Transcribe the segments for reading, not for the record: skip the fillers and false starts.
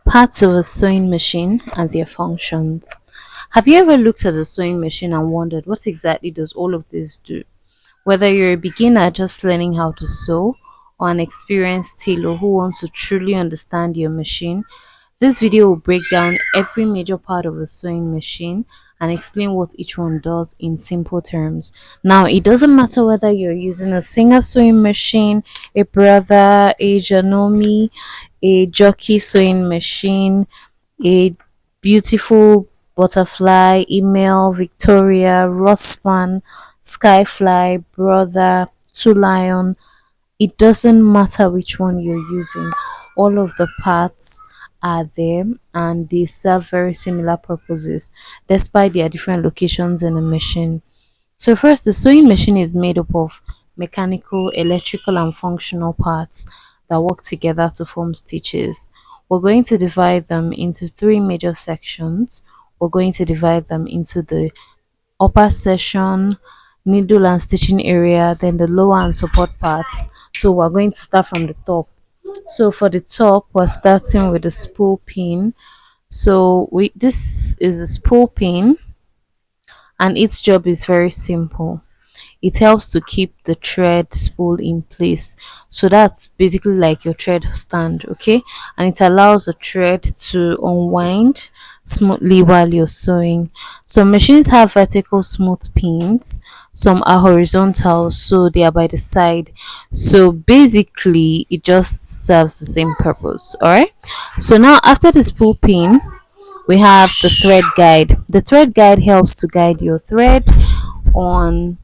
Parts of a sewing machine and their functions. Have you ever looked at a sewing machine and wondered what exactly does all of this do? Whether you're a beginner just learning how to sew or an experienced tailor who wants to truly understand your machine, this video will break down every major part of a sewing machine and explain what each one does in simple terms. Now, it doesn't matter whether you're using a Singer sewing machine, a Brother, a Janome, a Jockey sewing machine, a beautiful butterfly, email, Victoria, Rosspan, Skyfly, Brother, Two Lion. It doesn't matter which one you're using, all of the parts are there and they serve very similar purposes despite their different locations in the machine. So first, the sewing machine is made up of mechanical, electrical and functional parts that work together to form stitches. We're going to divide them into three major sections. We're going to divide them into the upper section, needle and stitching area, then the lower and support parts. So we're going to start from the top. So for the top, we're starting with the spool pin. So this is the spool pin and its job is very simple. It helps to keep the thread spool in place, so that's basically like your thread stand, okay, and it allows the thread to unwind smoothly while you're sewing. Some machines have vertical smooth pins, some are horizontal, so they are by the side. So basically it just serves the same purpose. All right, so now after the spool pin, we have the thread guide. The thread guide helps to guide your thread on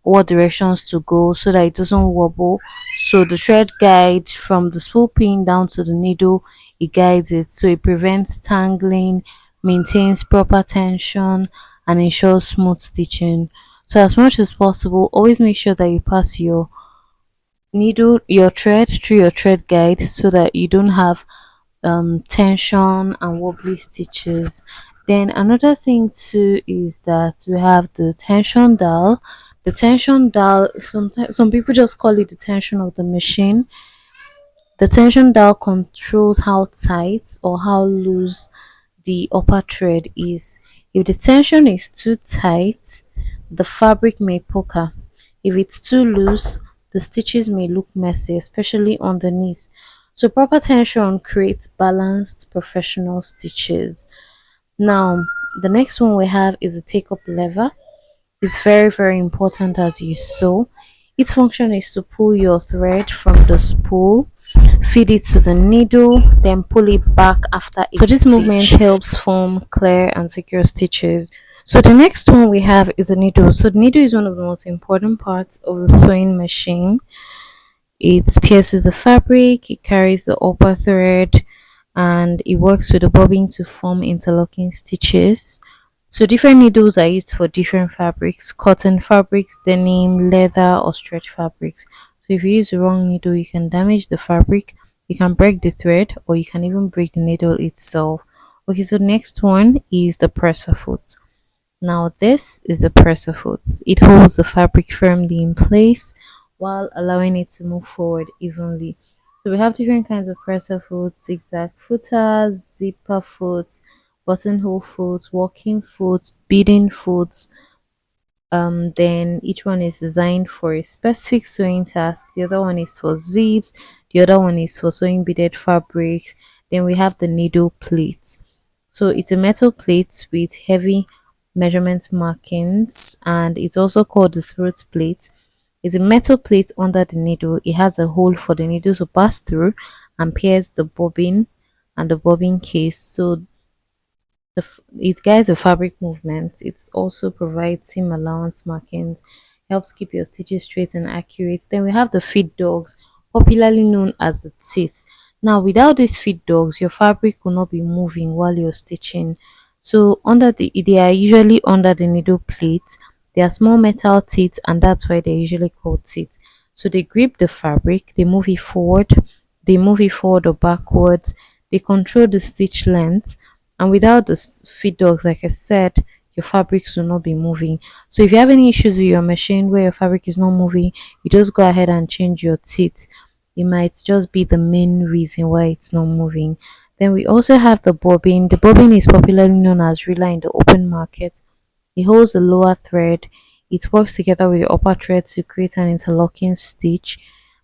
what directions to go so that it doesn't wobble. So the thread guide from the spool pin down to the needle, it guides it, so it prevents tangling, maintains proper tension and ensures smooth stitching. So as much as possible, always make sure that you pass your thread through your thread guide so that you don't have tension and wobbly stitches. Then another thing too is that we have the tension dial. The tension dial, sometimes some people just call it the tension of the machine. The tension dial controls how tight or how loose the upper thread is. If the tension is too tight, the fabric may pucker. If it's too loose, the stitches may look messy, especially underneath. So proper tension creates balanced professional stitches. Now, the next one we have is the take up lever. It's very important as you sew. Its function is to pull your thread from the spool, feed it to the needle, then pull it back after each. So this movement helps form clear and secure stitches. So the next one we have is a needle. So the needle is one of the most important parts of the sewing machine. It pierces the fabric, it carries the upper thread, and it works with the bobbin to form interlocking stitches. So different needles are used for different fabrics: cotton fabrics, denim, leather, or stretch fabrics. So if you use the wrong needle, you can damage the fabric, you can break the thread, or you can even break the needle itself. Okay, so next one is the presser foot. Now this is the presser foot. It holds the fabric firmly in place while allowing it to move forward evenly. So we have different kinds of presser foot: zigzag footers, zipper foot, buttonhole foot, walking foot, beading foot. Then each one is designed for a specific sewing task. The other one is for zips, the other one is for sewing beaded fabrics. Then we have the needle plate. So it's a metal plate with heavy measurement markings, and it's also called the throat plate. It's a metal plate under the needle. It has a hole for the needle to pass through and pierce the bobbin and the bobbin case. So it guides the fabric movement. It also provides seam allowance markings, helps keep your stitches straight and accurate. Then we have the feed dogs, popularly known as the teeth. Now, without these feed dogs, your fabric will not be moving while you're stitching. So they are usually under the needle plate. They are small metal teeth, and that's why they're usually called teeth. So they grip the fabric, they move it forward or backwards, they control the stitch length, and without the feed dogs, like I said, your fabrics will not be moving. So if you have any issues with your machine where your fabric is not moving, you just go ahead and change your teeth. It might just be the main reason why it's not moving. Then we also have the bobbin. The bobbin is popularly known as riller in the open market. It holds the lower thread. It works together with the upper thread to create an interlocking stitch.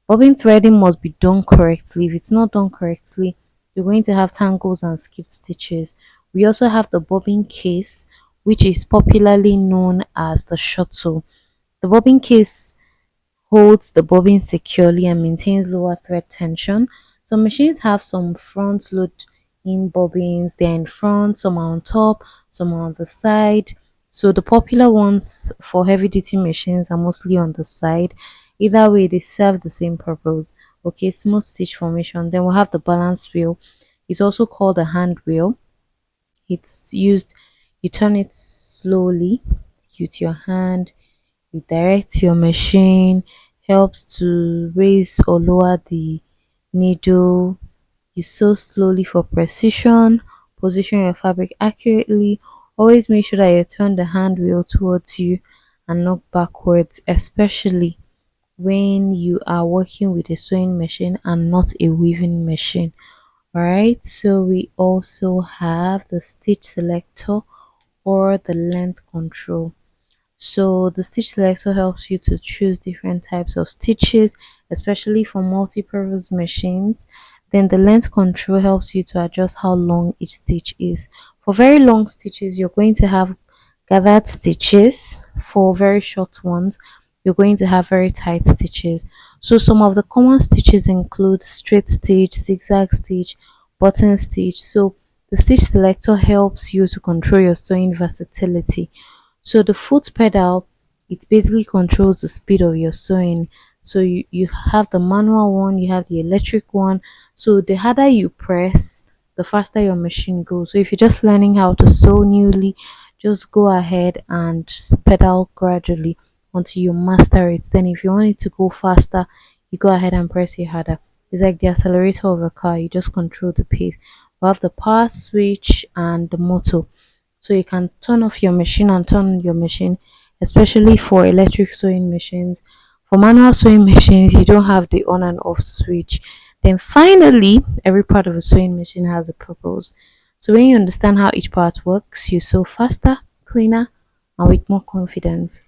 Bobbin threading must be done correctly. If it's not done correctly, you're going to have tangles and skipped stitches. We also have the bobbin case, which is popularly known as the shuttle. The bobbin case holds the bobbin securely and maintains lower thread tension. Some machines have some front load in bobbins, they're in front, some are on top, some are on the side. So the popular ones for heavy duty machines are mostly on the side. Either way, they serve the same purpose. Okay, smooth stitch formation. Then we'll have the balance wheel. It's also called a hand wheel. It's used, you turn it slowly with your hand, you direct your machine, helps to raise or lower the needle. You sew slowly for precision, position your fabric accurately. Always make sure that you turn the hand wheel towards you and not backwards, especially when you are working with a sewing machine and not a weaving machine. Alright, so we also have the stitch selector or the length control. So the stitch selector helps you to choose different types of stitches, especially for multi-purpose machines. Then the length control helps you to adjust how long each stitch is. For very long stitches, you're going to have gathered stitches. For very short ones, you're going to have very tight stitches. So some of the common stitches include straight stitch, zigzag stitch, button stitch. So the stitch selector helps you to control your sewing versatility. So the foot pedal, it basically controls the speed of your sewing. So you have the manual one, you have the electric one. So the harder you press, the faster your machine goes. So if you're just learning how to sew newly, just go ahead and pedal gradually until you master it. Then if you want it to go faster, you go ahead and press it harder. It's like the accelerator of a car, you just control the pace. We have the power switch and the motor. So you can turn off your machine and turn on your machine, especially for electric sewing machines. For manual sewing machines, you don't have the on and off switch. Then finally, every part of a sewing machine has a purpose. So when you understand how each part works, you sew faster, cleaner, and with more confidence.